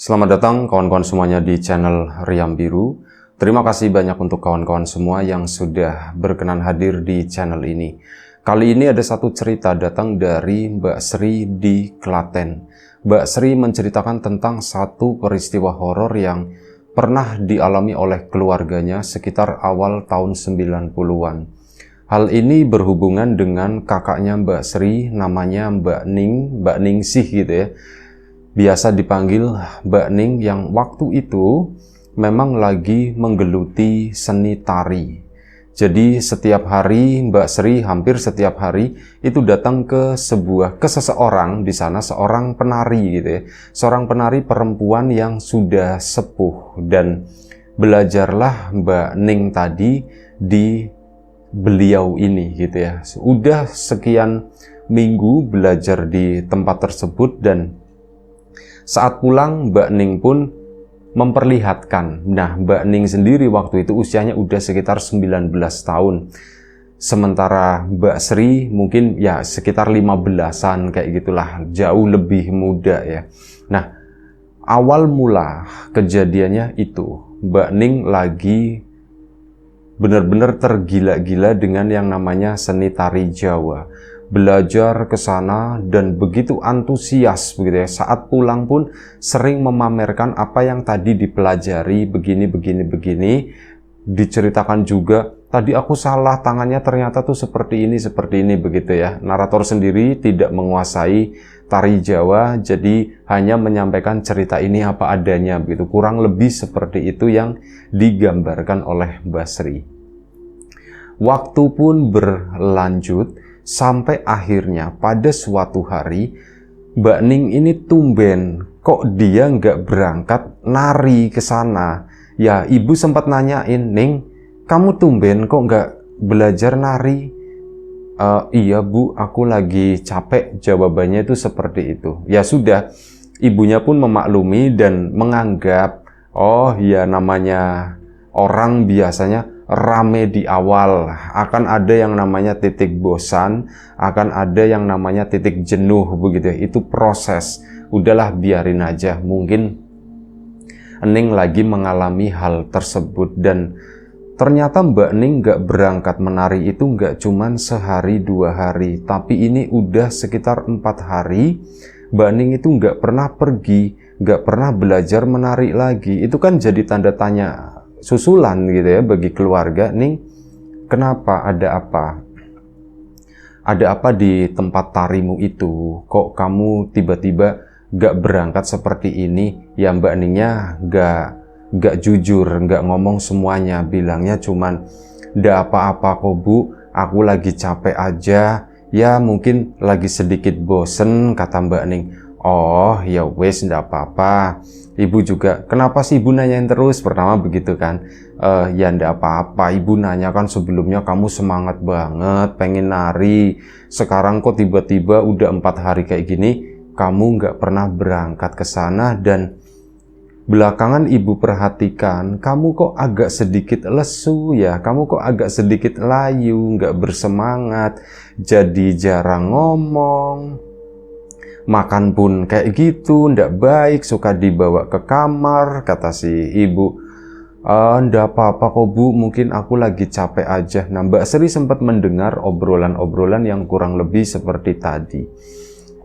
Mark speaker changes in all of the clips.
Speaker 1: Selamat datang kawan-kawan semuanya di channel Riam Biru. Terima kasih banyak untuk kawan-kawan semua yang sudah berkenan hadir di channel ini. Kali ini ada satu cerita datang dari Mbak Sri di Klaten. Mbak Sri menceritakan tentang satu peristiwa horor yang pernah dialami oleh keluarganya sekitar awal tahun 90-an. Hal ini berhubungan dengan kakaknya Mbak Sri, namanya Mbak Ningsih gitu ya. Biasa dipanggil Mbak Ning, yang waktu itu memang lagi menggeluti seni tari. Jadi setiap hari Mbak Sri, hampir setiap hari itu datang ke seseorang di sana, seorang penari gitu ya. Seorang penari perempuan yang sudah sepuh, dan belajarlah Mbak Ning tadi di beliau ini gitu ya. Udah sekian minggu belajar di tempat tersebut, dan saat pulang Mbak Ning pun memperlihatkan. Nah, Mbak Ning sendiri waktu itu usianya udah sekitar 19 tahun. Sementara Mbak Sri mungkin ya sekitar 15-an kayak gitulah, jauh lebih muda ya. Nah, awal mula kejadiannya itu Mbak Ning lagi benar-benar tergila-gila dengan yang namanya seni tari Jawa. Belajar ke sana dan begitu antusias begitu ya. Saat pulang pun sering memamerkan apa yang tadi dipelajari, begini. Diceritakan juga, tadi aku salah, tangannya ternyata tuh seperti ini begitu ya. Narator sendiri tidak menguasai tari Jawa, jadi hanya menyampaikan cerita ini apa adanya begitu. Kurang lebih seperti itu yang digambarkan oleh Mbak Sri. Waktu pun berlanjut sampai akhirnya pada suatu hari Mbak Ning ini tumben kok dia nggak berangkat nari ke sana. Ya, ibu sempat nanyain, "Ning, kamu tumben kok nggak belajar nari?" Iya bu, aku lagi capek," jawabannya itu seperti itu. Ya sudah, ibunya pun memaklumi dan menganggap, oh ya namanya orang biasanya rame di awal, akan ada yang namanya titik bosan, akan ada yang namanya titik jenuh begitu ya. Itu proses, udahlah biarin aja, mungkin Ning lagi mengalami hal tersebut. Dan ternyata Mbak Ning gak berangkat menari itu gak cuman sehari 2 hari, tapi ini udah sekitar 4 hari Mbak Ning itu gak pernah pergi, gak pernah belajar menari lagi. Itu kan jadi tanda tanya susulan gitu ya bagi keluarga. "Ning, kenapa? Ada apa? Ada apa di tempat tarimu itu? Kok kamu tiba-tiba gak berangkat seperti ini?" Ya Mbak Ningnya gak jujur, gak ngomong semuanya. Bilangnya cuman, "Nggak apa-apa kok bu, aku lagi capek aja. Ya mungkin lagi sedikit bosen," kata Mbak Ning. "Oh ya wes, nggak apa-apa." Ibu juga, "Kenapa sih ibu nanyain terus?" Pertama begitu kan. Ya ndak apa-apa, ibu nanya kan sebelumnya kamu semangat banget pengen nari. Sekarang kok tiba-tiba udah 4 hari kayak gini kamu nggak pernah berangkat ke sana, dan belakangan ibu perhatikan kamu kok agak sedikit lesu ya, kamu kok agak sedikit layu, nggak bersemangat, jadi jarang ngomong. Makan pun kayak gitu, ndak baik, suka dibawa ke kamar," kata si ibu. "Ndak apa-apa kok bu, mungkin aku lagi capek aja." Nah, Mbak Sri sempat mendengar obrolan-obrolan yang kurang lebih seperti tadi.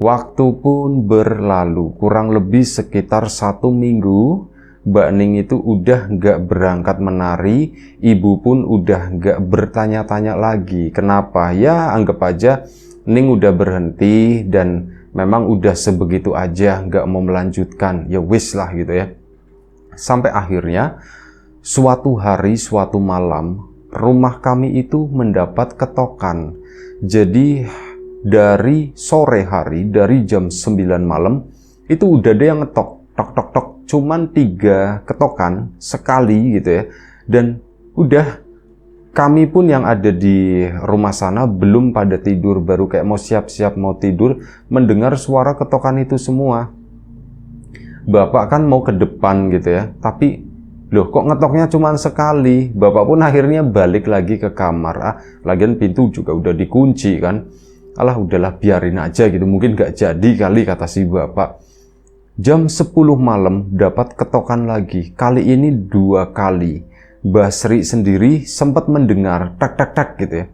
Speaker 1: Waktu pun berlalu, kurang lebih sekitar 1 minggu, Mbak Ning itu udah nggak berangkat menari, ibu pun udah nggak bertanya-tanya lagi. Kenapa? Ya anggap aja Ning udah berhenti dan memang udah sebegitu aja, nggak mau melanjutkan, ya wis lah gitu ya. Sampai akhirnya suatu hari, suatu malam, rumah kami itu mendapat ketokan. Jadi dari sore hari, dari jam 9 malam itu udah ada yang ngetok, tok, cuman 3 ketokan sekali gitu ya. Dan udah, kami pun yang ada di rumah sana belum pada tidur, baru kayak mau siap-siap mau tidur, mendengar suara ketokan itu semua. Bapak kan mau ke depan gitu ya, tapi loh kok ngetoknya cuma sekali. Bapak pun akhirnya balik lagi ke kamar. Lagian pintu juga udah dikunci kan. Alah udahlah biarin aja gitu, mungkin gak jadi kali, kata si bapak. Jam 10 malam dapat ketokan lagi, kali ini 2 kali. Mbah Sri sendiri sempat mendengar tak gitu ya.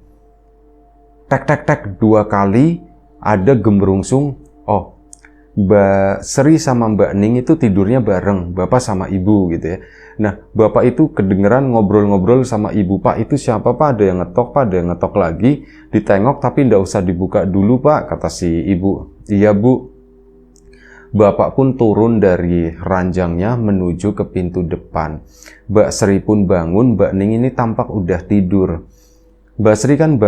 Speaker 1: Tak 2 kali, ada gemerungsung. Oh, Mbak Sri sama Mbak Ning itu tidurnya bareng, bapak sama ibu gitu ya. Nah, bapak itu kedengeran ngobrol-ngobrol sama ibu. Pak, itu siapa pak? Ada yang ngetok pak, ada yang ngetok lagi. Ditengok tapi ndak usah dibuka dulu pak, kata si ibu. Iya bu. Bapak pun turun dari ranjangnya menuju ke pintu depan. Mbak Sri pun bangun, Mbak Ning ini tampak udah tidur. Mbak Sri kan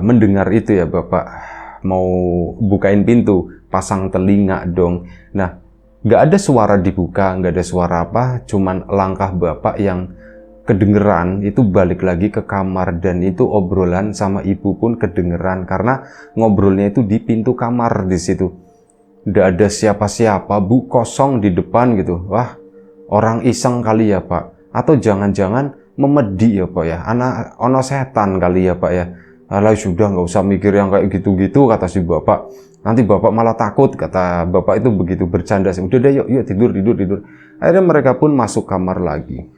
Speaker 1: mendengar itu ya, bapak mau bukain pintu, pasang telinga dong. Nah, nggak ada suara dibuka, nggak ada suara apa, cuman langkah bapak yang kedengeran itu balik lagi ke kamar, dan itu obrolan sama ibu pun kedengeran karena ngobrolnya itu di pintu kamar di situ. Nggak ada siapa-siapa bu, kosong di depan gitu. Wah, orang iseng kali ya pak, atau jangan-jangan memedi ya pak ya, ono setan kali ya pak ya. Alah sudah, nggak usah mikir yang kayak gitu-gitu, kata si bapak. Nanti bapak malah takut, kata bapak itu begitu bercanda. Udah deh, yuk tidur. Akhirnya mereka pun masuk kamar lagi.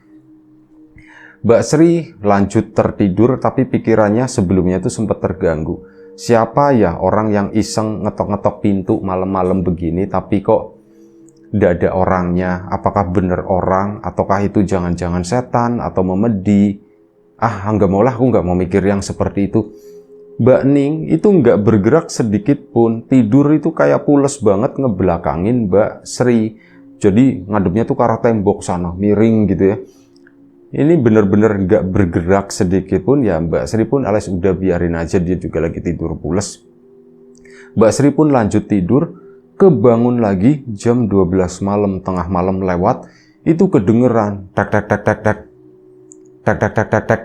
Speaker 1: Mbak Sri lanjut tertidur, tapi pikirannya sebelumnya itu sempat terganggu. Siapa ya orang yang iseng ngetok-ngetok pintu malam-malam begini, tapi kok nggak ada orangnya? Apakah bener orang, ataukah itu jangan-jangan setan atau memedi? Nggak mau lah, aku nggak mau mikir yang seperti itu. Mbak Ning itu nggak bergerak sedikit pun, tidur itu kayak pules banget ngebelakangin Mbak Sri. Jadi ngadepnya tuh ke arah tembok sana, miring gitu ya. Ini bener-bener nggak bergerak sedikit pun ya. Mbak Sri pun alias udah biarin aja, dia juga lagi tidur pules. Mbak Sri pun lanjut tidur, kebangun lagi jam 12 malam, tengah malam lewat, itu kedengeran tak.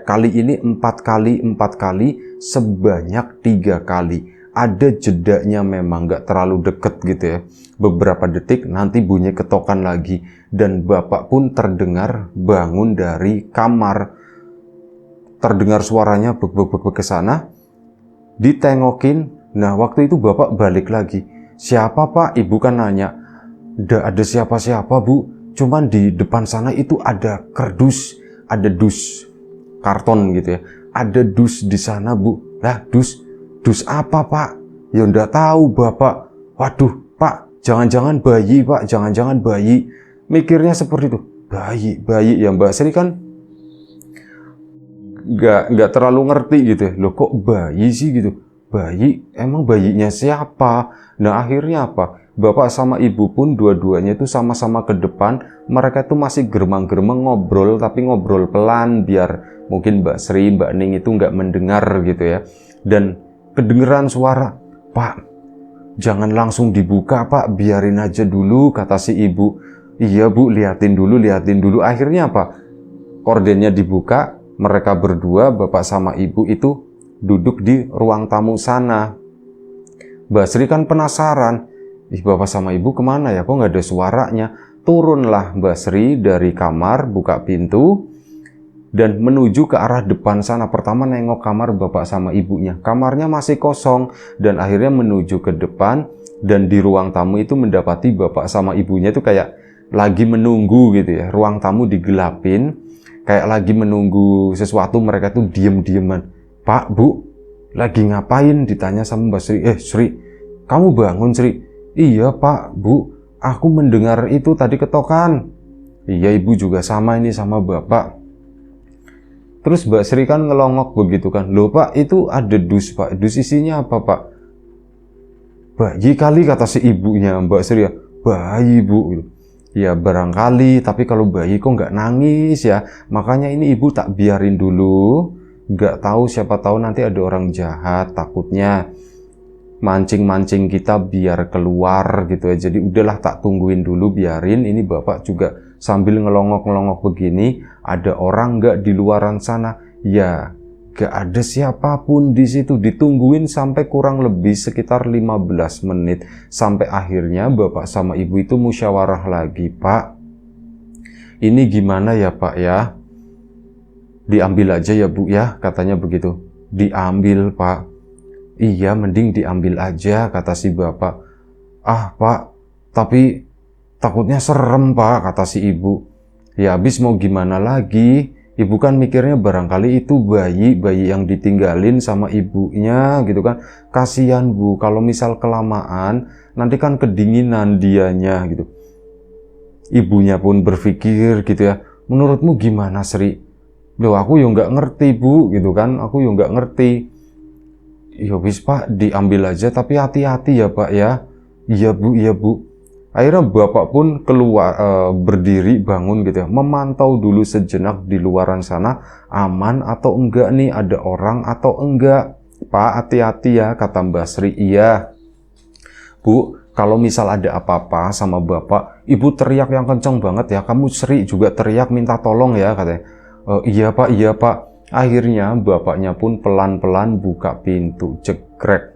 Speaker 1: Kali ini 4 kali, sebanyak 3 kali. Ada jedanya, memang nggak terlalu deket gitu ya. Beberapa detik nanti bunyi ketokan lagi, dan bapak pun terdengar bangun dari kamar. Terdengar suaranya bek ke sana. Ditengokin. Nah, waktu itu bapak balik lagi. Siapa pak? Ibu kan nanya. Nggak ada siapa-siapa bu. Cuman di depan sana itu ada kardus, ada dus karton gitu ya. Ada dus di sana bu. Lah, dus apa pak? Ya ndak tahu bapak. Waduh pak, jangan-jangan bayi pak, jangan-jangan bayi. Mikirnya seperti itu. Bayi ya. Mbak Sri kan nggak terlalu ngerti gitu ya. Loh kok bayi sih gitu? Bayi? Emang bayinya siapa? Nah akhirnya apa? Bapak sama ibu pun dua-duanya itu sama-sama ke depan. Mereka tuh masih geremang-geremang ngobrol, tapi ngobrol pelan biar mungkin Mbak Sri, Mbak Ning itu nggak mendengar gitu ya. Dan kedengeran suara, Pak, jangan langsung dibuka pak, biarin aja dulu, kata si ibu. Iya bu, liatin dulu. Akhirnya apa? Kordennya dibuka, mereka berdua, bapak sama ibu itu duduk di ruang tamu sana. Mbak Sri kan penasaran, bapak sama ibu kemana ya, kok nggak ada suaranya? Turunlah Mbak Sri dari kamar, buka pintu, dan menuju ke arah depan sana. Pertama nengok kamar bapak sama ibunya, kamarnya masih kosong, dan akhirnya menuju ke depan, dan di ruang tamu itu mendapati bapak sama ibunya itu kayak lagi menunggu gitu ya. Ruang tamu digelapin, kayak lagi menunggu sesuatu. Mereka tuh diem-dieman. Pak, bu, lagi ngapain? Ditanya sama Mbak Sri. Sri, kamu bangun Sri? Iya pak, bu, aku mendengar itu tadi ketokan. Iya ibu juga sama ini sama bapak. Terus Mbak Sri kan ngelongok begitu kan. Loh pak, itu ada dus pak. Dus isinya apa pak? Bayi kali, kata si ibunya Mbak Sri ya. Bayi bu. Ya barangkali, tapi kalau bayi kok nggak nangis ya. Makanya ini ibu tak biarin dulu. Nggak tahu, siapa tahu nanti ada orang jahat. Takutnya mancing-mancing kita biar keluar gitu ya. Jadi udahlah tak tungguin dulu, biarin. Ini bapak juga sambil ngelongok-ngelongok begini. Ada orang nggak di luaran sana? Ya, nggak ada siapapun di situ. Ditungguin sampai kurang lebih sekitar 15 menit. Sampai akhirnya bapak sama ibu itu musyawarah lagi. Pak, ini gimana ya pak ya? Diambil aja ya bu ya, katanya begitu. Diambil pak. Iya, mending diambil aja, kata si bapak. Pak, tapi Takutnya serem Pak, kata si ibu. Ya habis mau gimana lagi? Ibu kan mikirnya barangkali itu bayi yang ditinggalin sama ibunya gitu kan. Kasihan Bu, kalau misal kelamaan nanti kan kedinginan dianya gitu. Ibunya pun berpikir gitu ya, menurutmu gimana Sri? Loh aku yo nggak ngerti Bu gitu kan, aku yo nggak ngerti. Ya wis Pak, diambil aja tapi hati-hati ya Pak ya. Iya Bu, iya Bu. Akhirnya bapak pun keluar, berdiri bangun gitu ya, memantau dulu sejenak di luaran sana, aman atau enggak nih, ada orang atau enggak. Pak hati-hati ya, kata Mbak Sri. Iya Bu, kalau misal ada apa-apa sama bapak, ibu teriak yang kenceng banget ya, kamu Sri juga teriak minta tolong ya, katanya. Iya Pak, iya Pak. Akhirnya bapaknya pun pelan-pelan buka pintu, jegrek.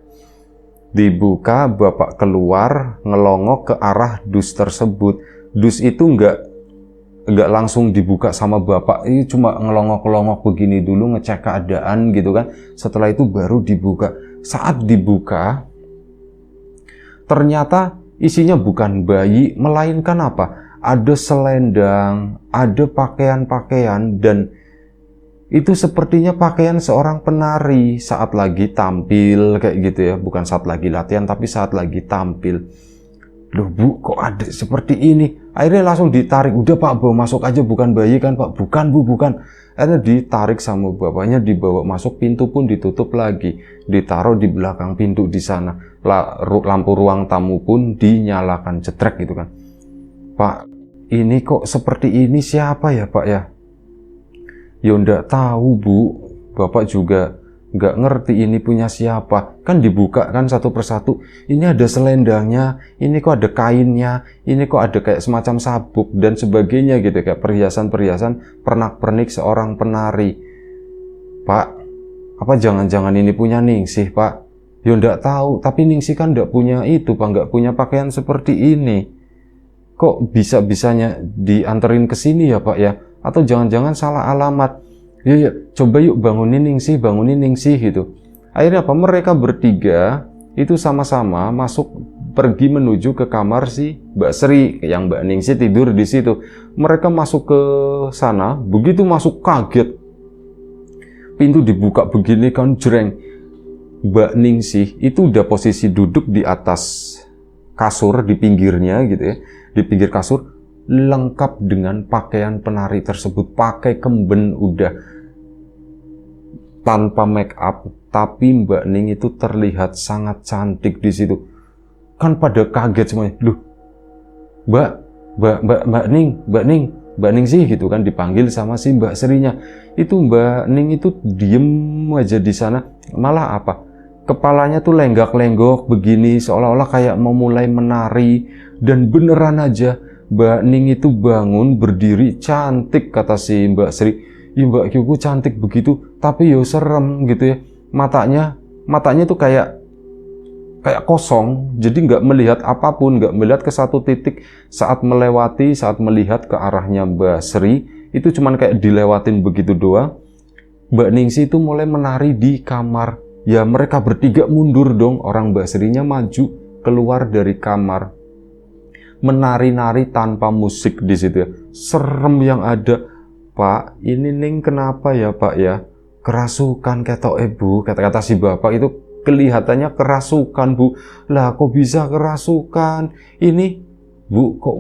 Speaker 1: Dibuka, bapak keluar, ngelongok ke arah dus tersebut. Dus itu nggak langsung dibuka sama bapak, ini cuma ngelongok-ngelongok begini dulu, ngecek keadaan gitu kan. Setelah itu baru dibuka. Saat dibuka, ternyata isinya bukan bayi, melainkan apa? Ada selendang, ada pakaian-pakaian, dan itu sepertinya pakaian seorang penari saat lagi tampil kayak gitu ya, bukan saat lagi latihan tapi saat lagi tampil. Loh Bu, kok ada seperti ini? Akhirnya langsung ditarik, udah Pak bawa masuk aja, bukan bayi kan Pak? Bukan Bu, bukan. Akhirnya ditarik sama bapaknya, dibawa masuk, pintu pun ditutup lagi, ditaruh di belakang pintu di sana. Lampu ruang tamu pun dinyalakan cetrek gitu kan. Pak, ini kok seperti ini, siapa ya Pak ya? Ya ndak tahu Bu, bapak juga nggak ngerti ini punya siapa. Kan dibuka kan satu persatu, ini ada selendangnya, ini kok ada kainnya, ini kok ada kayak semacam sabuk dan sebagainya gitu, kayak perhiasan-perhiasan pernak-pernik seorang penari. Pak, apa jangan-jangan ini punya Ningsih Pak? Ya ndak tahu, tapi Ningsih kan ndak punya itu Pak, nggak punya pakaian seperti ini. Kok bisa-bisanya dianterin ke sini ya Pak ya? Atau jangan-jangan salah alamat. Yuk, coba yuk bangunin Ningsih gitu. Akhirnya apa? Mereka bertiga itu sama-sama masuk, pergi menuju ke kamar si Mbak Sri, yang Mbak Ningsih tidur di situ. Mereka masuk ke sana, begitu masuk kaget. Pintu dibuka begini kan, jreng. Mbak Ningsih itu udah posisi duduk di atas kasur di pinggirnya gitu ya, di pinggir kasur, lengkap dengan pakaian penari tersebut, pakai kemben udah, tanpa make up, tapi Mbak Ning itu terlihat sangat cantik di situ. Kan pada kaget semuanya, loh, Mbak Ning sih gitu kan, dipanggil sama si Mbak Serinya. Itu Mbak Ning itu diem aja di sana, malah apa? Kepalanya tuh lenggak-lenggok begini, seolah-olah kayak mau mulai menari, dan beneran aja Mbak Ning itu bangun berdiri, cantik kata si Mbak Sri. Ya Mbak Kyuku cantik begitu, tapi yo serem gitu ya. Matanya tuh kayak kosong, jadi nggak melihat apapun, nggak melihat ke satu titik. Saat melihat ke arahnya Mbak Sri, itu cuman kayak dilewatin begitu doang. Mbak Ningsih itu mulai menari di kamar. Ya mereka bertiga mundur dong, orang Mbak Srinya maju keluar dari kamar, menari-nari tanpa musik di situ ya. Serem yang ada. Pak, ini Ning kenapa ya Pak ya? Kerasukan ketok Bu, kata-kata si bapak itu kelihatannya kerasukan Bu. Lah kok bisa kerasukan? Ini Bu kok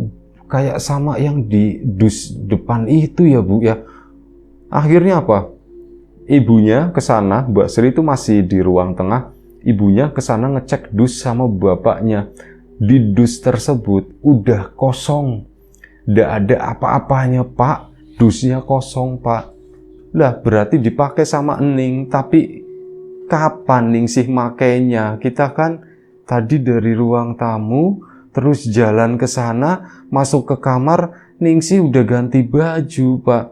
Speaker 1: kayak sama yang di dus depan itu ya Bu ya. Akhirnya apa? Ibunya ke sana, Mbak Sri itu masih di ruang tengah. Ibunya ke sana ngecek dus sama bapaknya. Di dus tersebut udah kosong. Nggak ada apa-apanya Pak. Dusnya kosong Pak. Lah berarti dipakai sama Ening. Tapi kapan Ningsih makainya? Kita kan tadi dari ruang tamu, terus jalan ke sana, masuk ke kamar, Ningsih udah ganti baju Pak.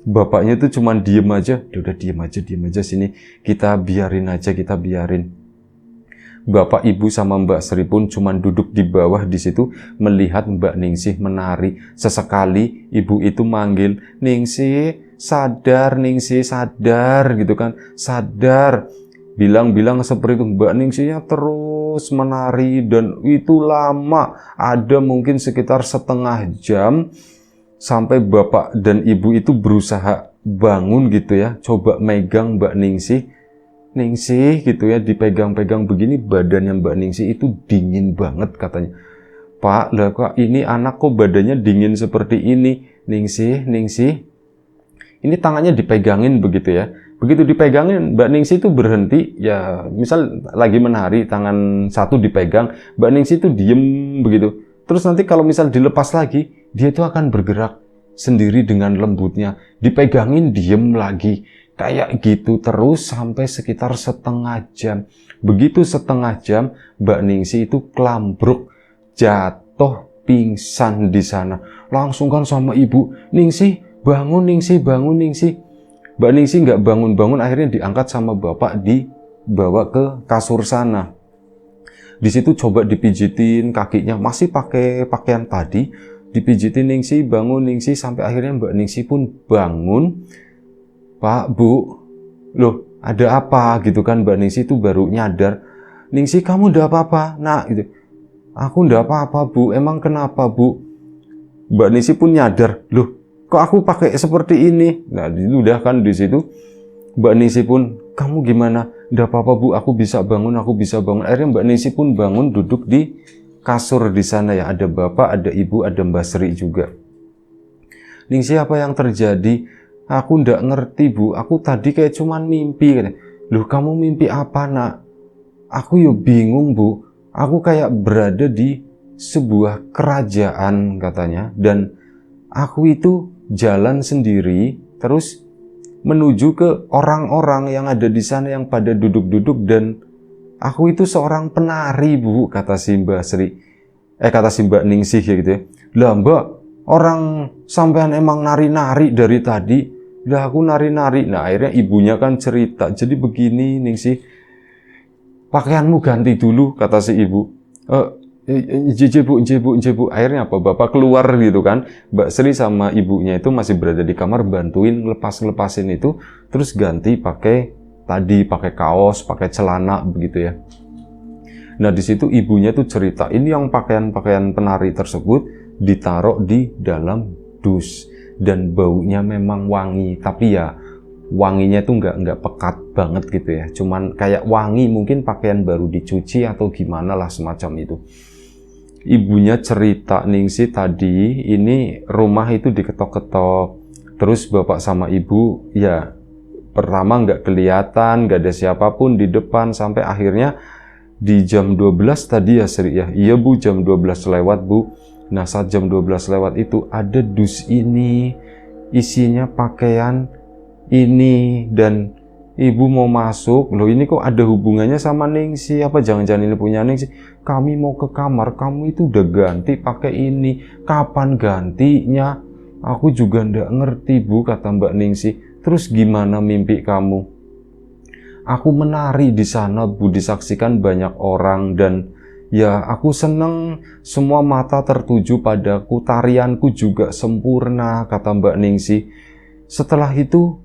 Speaker 1: Bapaknya tuh cuman diem aja. Udah diem aja sini. Kita biarin. Bapak, Ibu sama Mbak Sri pun cuman duduk di bawah di situ melihat Mbak Ningsih menari. Sesekali ibu itu manggil, Ningsih, sadar gitu kan. Sadar. bilang seperti itu. Mbak Ningsihnya terus menari dan itu lama, ada mungkin sekitar setengah jam sampai bapak dan ibu itu berusaha bangun gitu ya, coba megang Mbak Ningsih gitu ya, dipegang-pegang begini, badannya Mbak Ningsih itu dingin banget katanya. Pak, lah kok ini anak kok badannya dingin seperti ini? Ningsih, ini tangannya dipegangin begitu ya. Begitu dipegangin, Mbak Ningsih itu berhenti, ya misal lagi menari, tangan satu dipegang, Mbak Ningsih itu diem begitu. Terus nanti kalau misal dilepas lagi, dia itu akan bergerak sendiri dengan lembutnya. Dipegangin, diem lagi. Kayak gitu terus sampai sekitar setengah jam. Begitu setengah jam, Mbak Ningsih itu kelambruk, jatuh pingsan di sana. Langsung kan sama ibu, Ningsih, bangun Ningsih, bangun Ningsih. Mbak Ningsih nggak bangun-bangun, akhirnya diangkat sama bapak, dibawa ke kasur sana. Di situ coba dipijitin kakinya, masih pakai pakaian tadi, dipijitin Ningsih, bangun Ningsih, sampai akhirnya Mbak Ningsih pun bangun. Pak, Bu, loh ada apa gitu kan. Mbak Ningsih itu baru nyadar. Ningsih, kamu udah apa-apa? Nah gitu. Aku udah apa-apa, Bu. Emang kenapa, Bu? Mbak Ningsih pun nyadar, loh kok aku pakai seperti ini? Nah udah kan di situ Mbak Ningsih pun, kamu gimana? Udah apa-apa, Bu, aku bisa bangun, aku bisa bangun. Akhirnya Mbak Ningsih pun bangun, duduk di kasur di sana ya. Ada bapak, ada ibu, ada Mbak Sri juga. Ningsih, apa yang terjadi? Aku ndak ngerti, Bu. Aku tadi kayak cuman mimpi. Loh, kamu mimpi apa, Nak? Aku yo bingung, Bu. Aku kayak berada di sebuah kerajaan katanya. Dan aku itu jalan sendiri, terus menuju ke orang-orang yang ada di sana yang pada duduk-duduk. Dan aku itu seorang penari, Bu, kata si Mbak Sri. Kata si Mbak Ningsih ya gitu ya. Lah, Mbak, orang sampean emang nari-nari dari tadi. Udah aku nari-nari. Nah akhirnya ibunya kan cerita, jadi begini Ningsih, pakaianmu ganti dulu, kata si ibu. Bu. Akhirnya apa? Bapak keluar gitu kan. Mbak Sri sama ibunya itu masih berada di kamar, bantuin lepasin itu, terus ganti pakai kaos, pakai celana begitu ya. Nah di situ ibunya tuh cerita, ini yang pakaian penari tersebut ditaruh di dalam dus. Dan baunya memang wangi, tapi ya wanginya tuh nggak pekat banget gitu ya, cuman kayak wangi mungkin pakaian baru dicuci atau gimana lah semacam itu. Ibunya cerita, Ningsih tadi ini rumah itu diketok-ketok, terus bapak sama ibu ya pertama nggak kelihatan, nggak ada siapapun di depan, sampai akhirnya di jam 12 tadi ya Sri ya. Iya, Bu, jam 12 lewat, Bu. Nah saat jam 12 lewat itu ada dus ini, isinya pakaian ini, dan ibu mau masuk. Loh ini kok ada hubungannya sama Ningsih? Apa jangan-jangan ini punya Ningsih? Kami mau ke kamar, kamu itu udah ganti pakai ini. Kapan gantinya? Aku juga ndak ngerti, Bu, kata Mbak Ningsih. Terus gimana mimpi kamu? Aku menari di sana, Bu, disaksikan banyak orang, dan ya aku seneng, semua mata tertuju padaku, tarianku juga sempurna, kata Mbak Ningsih. Setelah itu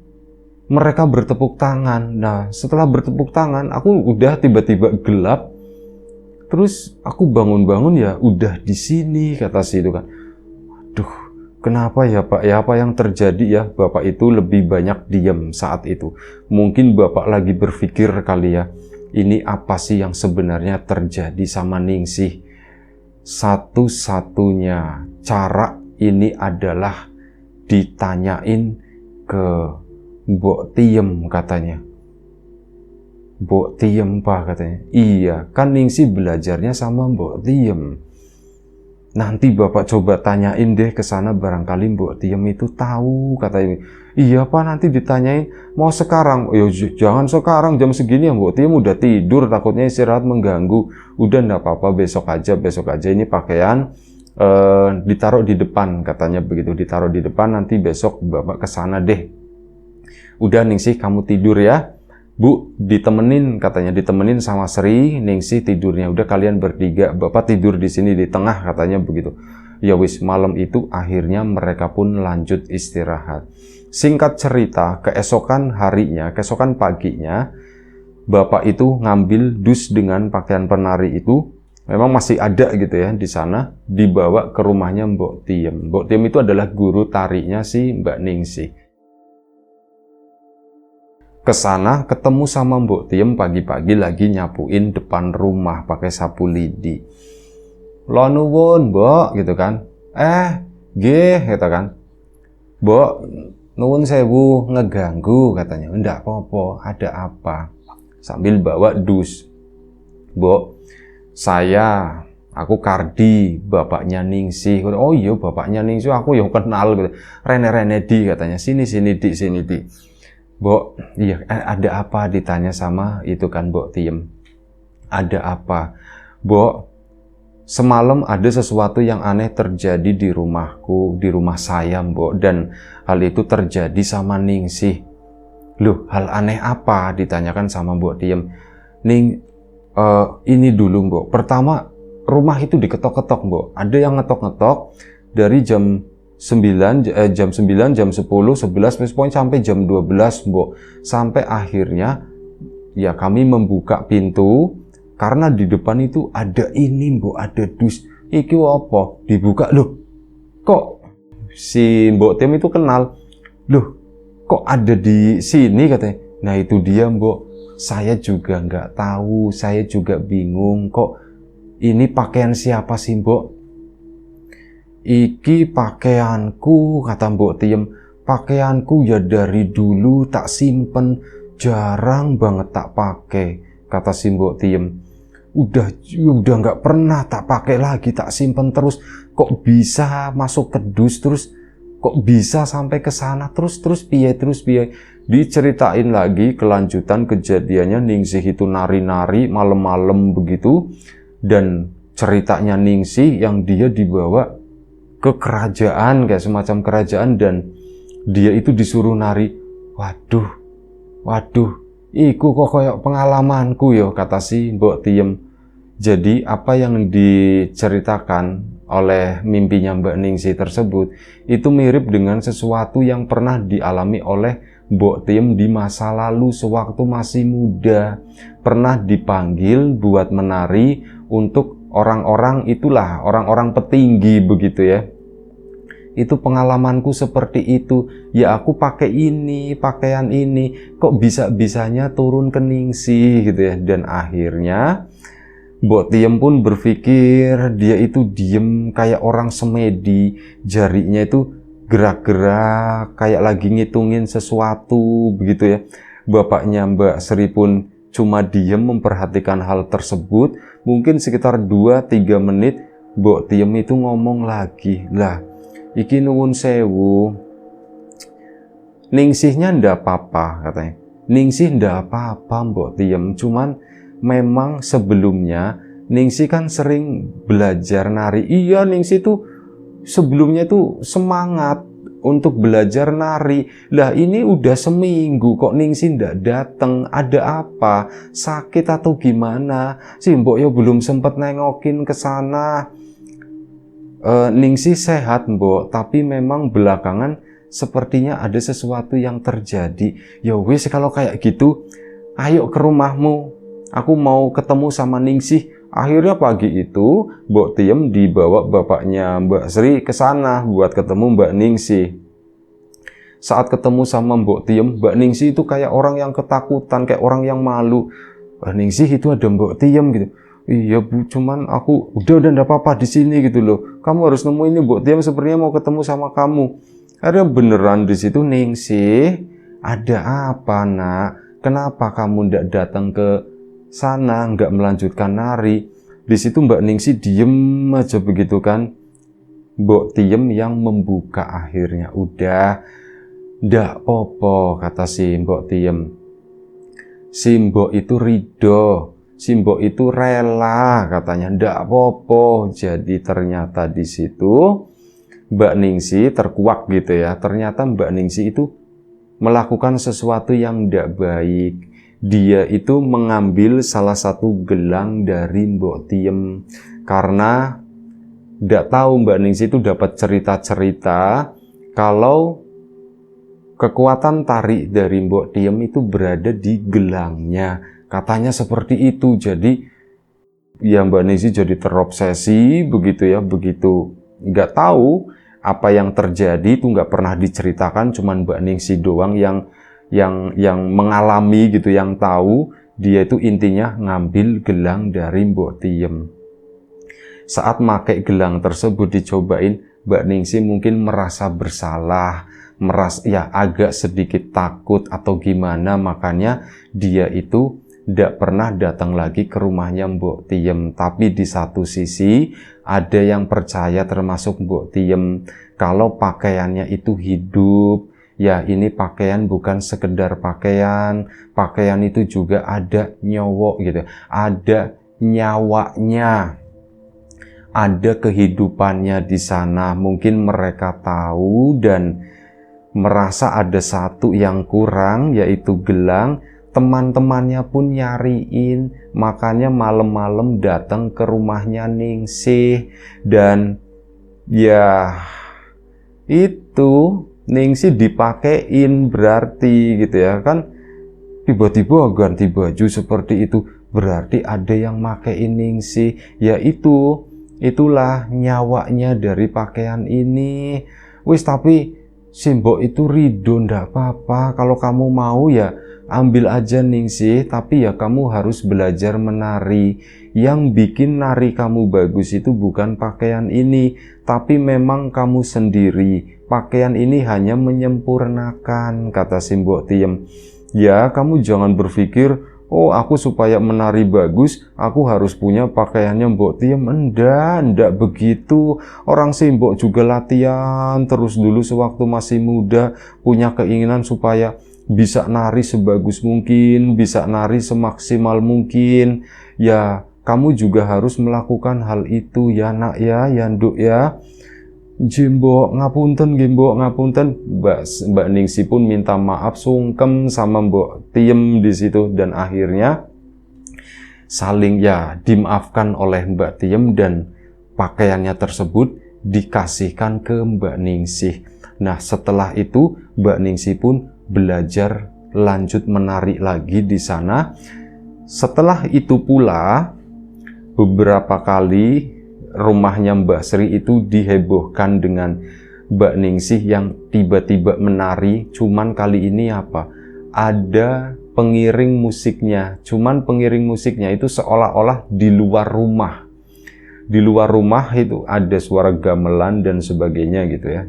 Speaker 1: mereka bertepuk tangan. Nah setelah bertepuk tangan aku udah tiba-tiba gelap. Terus aku bangun-bangun ya udah di sini, kata si itu kan. Aduh, kenapa ya Pak? Ya apa yang terjadi ya? Bapak itu lebih banyak diam saat itu. Mungkin Bapak lagi berpikir kali ya, ini apa sih yang sebenarnya terjadi sama Ningsih? Satu-satunya cara ini adalah ditanyain ke Mbok Tiem katanya. Mbok Tiem, Pak, katanya. Iya, kan Ningsih belajarnya sama Mbok Tiem. Nanti Bapak coba tanyain deh ke sana, barangkali Mbok Tiem itu tahu, katanya. Iya, Pak, nanti ditanyain. Mau sekarang? Ya jangan sekarang, jam segini ya Mbok Tiem udah tidur, takutnya istirahat mengganggu. Udah enggak apa-apa, besok aja. Ini pakaian ditaruh di depan, katanya begitu. Ditaruh di depan, nanti besok Bapak ke sana deh. Udah Ningsih, kamu tidur ya. Bu, ditemenin, katanya, ditemenin sama Sri. Ningsih tidurnya, udah kalian bertiga, Bapak tidur di sini di tengah, katanya begitu. Ya wis, malam itu akhirnya mereka pun lanjut istirahat. Singkat cerita, keesokan paginya bapak itu ngambil dus dengan pakaian penari itu, memang masih ada gitu ya di sana, dibawa ke rumahnya Mbok Tiem. Mbok Tiem itu adalah guru tarinya si Mbak Ningsih. Ke sana ketemu sama Mbok Tiem pagi-pagi lagi nyapuin depan rumah pakai sapu lidi. Lo nuwun, Mbok, gitu kan. Nggih, gitu kan. Mbok, nuwun sewu ngeganggu katanya. Ndak apa-apa, ada apa? Sambil bawa dus. Mbok, aku Kardi, bapaknya Ningsih. Oh iya, bapaknya Ningsih, aku ya kenal gitu. Rene di katanya. Sini di. Mbok, iya, ada apa ditanya sama itu kan Mbok Tiem. Ada apa? Mbok, semalam ada sesuatu yang aneh terjadi di rumahku, di rumah saya, Mbok, dan hal itu terjadi sama Ningsih. Loh, hal aneh apa? Ditanyakan sama Mbok Tiem. Ini dulu, Mbok. Pertama, rumah itu diketok-ketok, Mbok. Ada yang ngetok-ngetok dari jam 9, jam 10, 11, sampai jam 12, Mbok. Sampai akhirnya, ya kami membuka pintu, karena di depan itu ada ini, Mbok, ada dus. Iki apa? Dibuka, loh, kok si Mbok Tiem itu kenal? Loh, kok ada di sini katanya. Nah itu dia, Mbok. Saya juga nggak tahu, saya juga bingung. Kok ini pakaian siapa sih, Mbok? Iki pakaianku, kata Mbok Tiem. Pakaianku ya dari dulu tak simpen, jarang banget tak pakai, kata si Mbok Tiem. Udah nggak pernah tak pakai lagi, tak simpen terus. Kok bisa masuk ke dus terus? Kok bisa sampai ke sana terus piye? Diceritain lagi kelanjutan kejadiannya. Ningsih itu nari-nari malam-malam begitu, dan ceritanya Ningsih yang dia dibawa ke kerajaan, kayak semacam kerajaan, dan dia itu disuruh nari. Waduh, iku kok kayak pengalamanku ya, kata si Mbok Tiem. Jadi apa yang diceritakan oleh mimpinya Mbak Ningsih tersebut itu mirip dengan sesuatu yang pernah dialami oleh Mbok Tiem di masa lalu sewaktu masih muda. Pernah dipanggil buat menari untuk orang-orang itulah, orang-orang petinggi begitu ya. Itu pengalamanku seperti itu. Ya aku pakai ini, pakaian ini, kok bisa-bisanya turun ke Ningsih gitu ya. Dan akhirnya Mbok Tiem pun berpikir, dia itu diem kayak orang semedi, jarinya itu gerak-gerak kayak lagi ngitungin sesuatu begitu ya. Bapaknya Mbak Sri pun cuma diem memperhatikan hal tersebut. Mungkin sekitar 2-3 menit Mbok Tiem itu ngomong lagi, lah iki nuwun sewu, Ningsihnya ndak apa-apa katanya. Ningsih ndak apa-apa Mbok Tiem, cuman memang sebelumnya Ningsih kan sering belajar nari. Iya, Ningsih tuh sebelumnya tuh semangat untuk belajar nari. Lah ini udah seminggu kok Ningsih ndak dateng. Ada apa? Sakit atau gimana? Si Mbok yo belum sempet nengokin ke sana. Ningsih sehat, Mbok, tapi memang belakangan sepertinya ada sesuatu yang terjadi. Ya wis, kalau kayak gitu, ayo ke rumahmu. Aku mau ketemu sama Ningsih. Akhirnya pagi itu, Mbok Tiem dibawa bapaknya Mbak Sri ke sana buat ketemu Mbak Ningsih. Saat ketemu sama Mbok Tiem, Mbak Ningsih itu kayak orang yang ketakutan, kayak orang yang malu. Ningsih, itu ada Mbok Tiem gitu. Iya Bu, cuman aku udah enggak apa-apa di sini gitu loh. Kamu harus nemuin ini, Mbok Tiem sepertinya mau ketemu sama kamu. Akhirnya beneran di situ. Ningsih, ada apa nak? Kenapa kamu ndak datang ke sana, nggak melanjutkan nari? Di situ Mbak Ningsih diem aja begitu kan. Mbok Tiem yang membuka akhirnya. Udah, ndak popo, kata si Mbok Tiem. Si Mbok itu ridho. Si Mbok itu rela, katanya, ndak apa-apa. Jadi ternyata di situ Mbak Ningsih terkuak gitu ya. Ternyata Mbak Ningsih itu melakukan sesuatu yang ndak baik. Dia itu mengambil salah satu gelang dari Mbok Tiem karena ndak tahu Mbak Ningsih itu dapat cerita-cerita kalau kekuatan tarik dari Mbok Tiem itu berada di gelangnya. Katanya seperti itu. Jadi ya Mbak Ningsih jadi terobsesi begitu ya, begitu nggak tahu apa yang terjadi itu nggak pernah diceritakan, cuman Mbak Ningsih doang yang mengalami gitu, yang tahu. Dia itu intinya ngambil gelang dari Mbok Tiem. Saat pakai gelang tersebut dicobain, Mbak Ningsih mungkin merasa bersalah, ya agak sedikit takut atau gimana, makanya dia itu tidak pernah datang lagi ke rumahnya Mbok Tiem. Tapi di satu sisi ada yang percaya termasuk Mbok Tiem kalau pakaiannya itu hidup. Ya ini pakaian bukan sekedar pakaian, pakaian itu juga ada nyawa gitu, ada nyawanya, ada kehidupannya di sana. Mungkin mereka tahu dan merasa ada satu yang kurang, yaitu gelang. Teman-temannya pun nyariin, makanya malam-malam datang ke rumahnya Ningsih. Dan ya itu Ningsih dipakein berarti gitu ya kan, tiba-tiba ganti baju seperti itu, berarti ada yang makein Ningsih. Ya itulah nyawanya dari pakaian ini. Wis, tapi Simbok itu ridho, ndak apa-apa, kalau kamu mau ya ambil aja Ningsih, tapi ya kamu harus belajar menari. Yang bikin nari kamu bagus itu bukan pakaian ini, tapi memang kamu sendiri. Pakaian ini hanya menyempurnakan, kata Simbok Tiem. Ya, kamu jangan berpikir, oh aku supaya menari bagus, aku harus punya pakaiannya Mbok Tiem. Enggak begitu. Orang Simbok juga latihan terus dulu sewaktu masih muda, punya keinginan supaya bisa nari sebagus mungkin, bisa nari semaksimal mungkin. Ya, kamu juga harus melakukan hal itu ya nak ya, ya nduk ya. Jimbok ngapunten, Gimbok ngapunten. Mbak Ningsih pun minta maaf, sungkem sama Mbok Tiem di situ, dan akhirnya saling ya dimaafkan oleh Mbak Tiem dan pakaiannya tersebut dikasihkan ke Mbak Ningsih. Nah, setelah itu Mbak Ningsih pun belajar lanjut menari lagi di sana. Setelah itu pula beberapa kali rumahnya Mbak Sri itu dihebohkan dengan Mbak Ningsih yang tiba-tiba menari. Cuman kali ini apa? Ada pengiring musiknya. Cuman pengiring musiknya itu seolah-olah di luar rumah. Di luar rumah itu ada suara gamelan dan sebagainya gitu ya.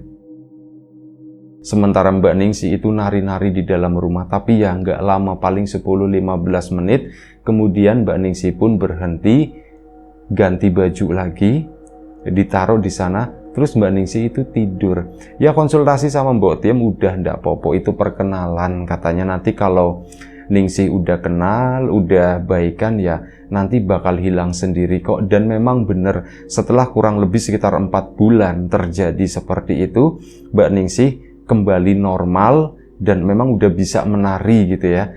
Speaker 1: Sementara Mbak Ningsih itu nari-nari di dalam rumah, tapi ya nggak lama, paling 10-15 menit. Kemudian Mbak Ningsih pun berhenti, ganti baju lagi, ditaruh di sana, terus Mbak Ningsih itu tidur. Ya konsultasi sama Mbok Tiem, udah ndak popo, itu perkenalan. Katanya nanti kalau Ningsih udah kenal, udah baikan ya nanti bakal hilang sendiri kok. Dan memang bener, setelah kurang lebih sekitar 4 bulan terjadi seperti itu, Mbak Ningsih kembali normal dan memang udah bisa menari gitu ya.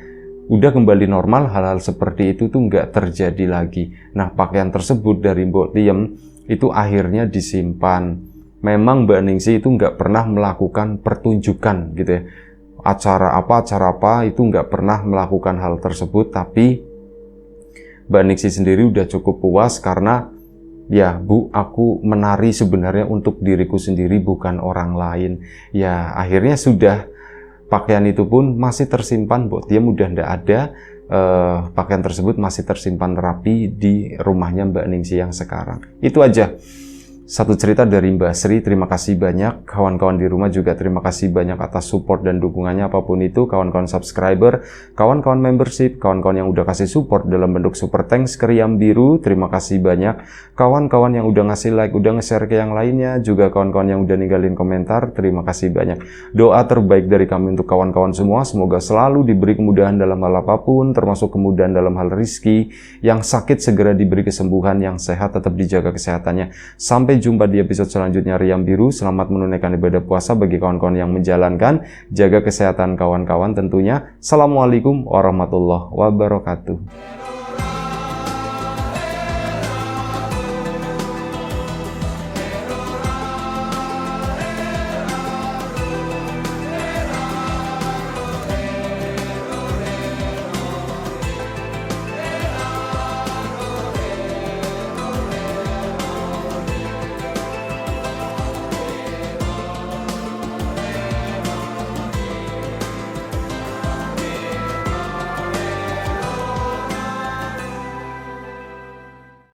Speaker 1: Udah kembali normal, hal-hal seperti itu tuh nggak terjadi lagi. Nah, pakaian tersebut dari Mbok Tiem itu akhirnya disimpan. Memang Mbak Ningsih itu nggak pernah melakukan pertunjukan gitu ya. Acara apa itu nggak pernah melakukan hal tersebut, tapi Mbak Ningsih sendiri udah cukup puas karena ya Bu, aku menari sebenarnya untuk diriku sendiri, bukan orang lain. Ya akhirnya sudah, pakaian itu pun masih tersimpan, Mbok Tiem udah ndak ada. Pakaian tersebut masih tersimpan rapi di rumahnya Mbak Ningsih yang sekarang. Itu aja satu cerita dari Mbak Sri. Terima kasih banyak. Kawan-kawan di rumah juga terima kasih banyak atas support dan dukungannya apapun itu. Kawan-kawan subscriber, kawan-kawan membership, kawan-kawan yang udah kasih support dalam bentuk super thanks ke Riam Biru, terima kasih banyak. Kawan-kawan yang udah ngasih like, udah nge-share ke yang lainnya, juga kawan-kawan yang udah ninggalin komentar, terima kasih banyak. Doa terbaik dari kami untuk kawan-kawan semua, semoga selalu diberi kemudahan dalam hal apapun, termasuk kemudahan dalam hal rizki. Yang sakit segera diberi kesembuhan, yang sehat tetap dijaga kesehatannya. Sampai jumpa di episode selanjutnya Riam Biru. Selamat menunaikan ibadah puasa bagi kawan-kawan yang menjalankan. Jaga kesehatan kawan-kawan tentunya. Assalamualaikum warahmatullahi wabarakatuh.